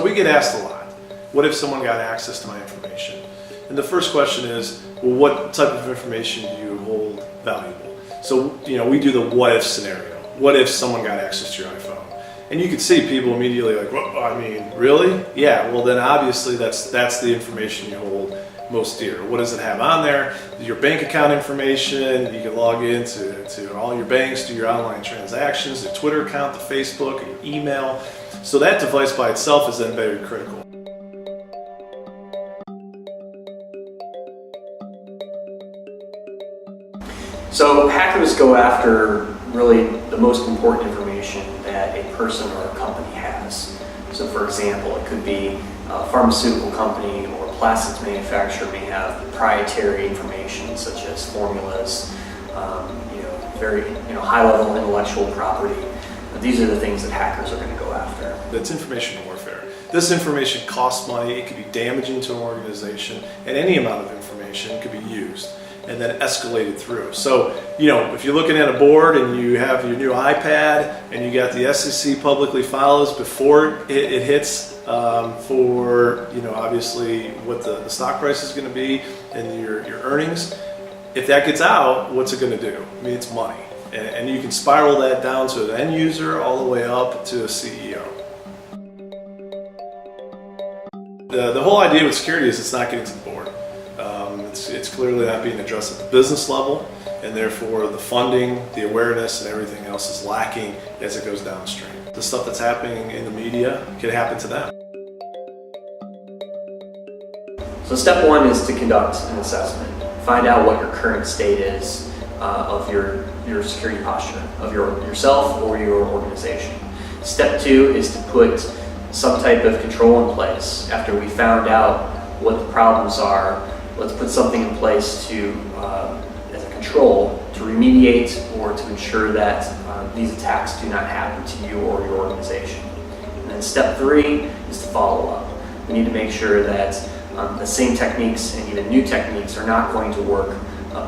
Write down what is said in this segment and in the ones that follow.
We get asked a lot, what if someone got access to my information? And the first question is, well, what type of information do you hold valuable? So, we do the what if scenario. What if someone got access to your iPhone? And you could see people immediately like, well, I mean, really? Yeah, well then obviously that's the information you hold most dear. What does it have on there? Your bank account information, you can log into all your banks, do your online transactions, the Twitter account, the Facebook, your email. So that device by itself is then very critical. So hackers go after really the most important information that a person or a company has. So for example, it could be a pharmaceutical company or a plastics manufacturer may have proprietary information such as formulas, very high-level intellectual property. These are the things that hackers are going to go after. That's information warfare. This information costs money, it could be damaging to an organization, and any amount of information could be used and then escalated through. So, if you're looking at a board and you have your new iPad and you got the SEC publicly filed before it hits for, obviously what the stock price is going to be and your earnings, if that gets out, what's it going to do? I mean, it's money. And you can spiral that down to an end user all the way up to a CEO. The whole idea with security is it's not getting to the board. It's clearly not being addressed at the business level, and therefore the funding, the awareness, and everything else is lacking as it goes downstream. The stuff that's happening in the media could happen to them. So step one is to conduct an assessment. Find out what your current state is of your security posture, of yourself or your organization. Step two is to put some type of control in place. After we found out what the problems are, let's put something in place to, as a control, to remediate or to ensure that these attacks do not happen to you or your organization. And then step three is to follow up. We need to make sure that the same techniques and even new techniques are not going to work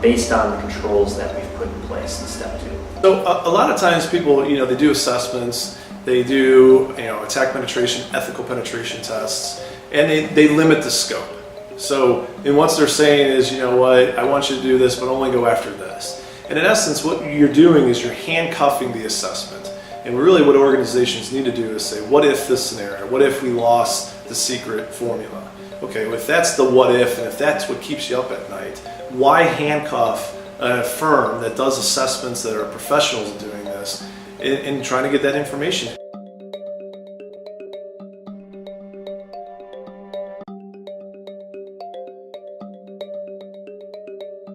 based on the controls that we've put in place in step two. So a lot of times people, they do assessments, they do, attack penetration, ethical penetration tests, and they limit the scope. So, and what they're saying is, I want you to do this, but only go after this. And in essence, what you're doing is you're handcuffing the assessment. And really what organizations need to do is say, what if this scenario? What if we lost the secret formula? Okay, well, if that's the what if, and if that's what keeps you up at night, why handcuff a firm that does assessments that are professionals doing this in trying to get that information?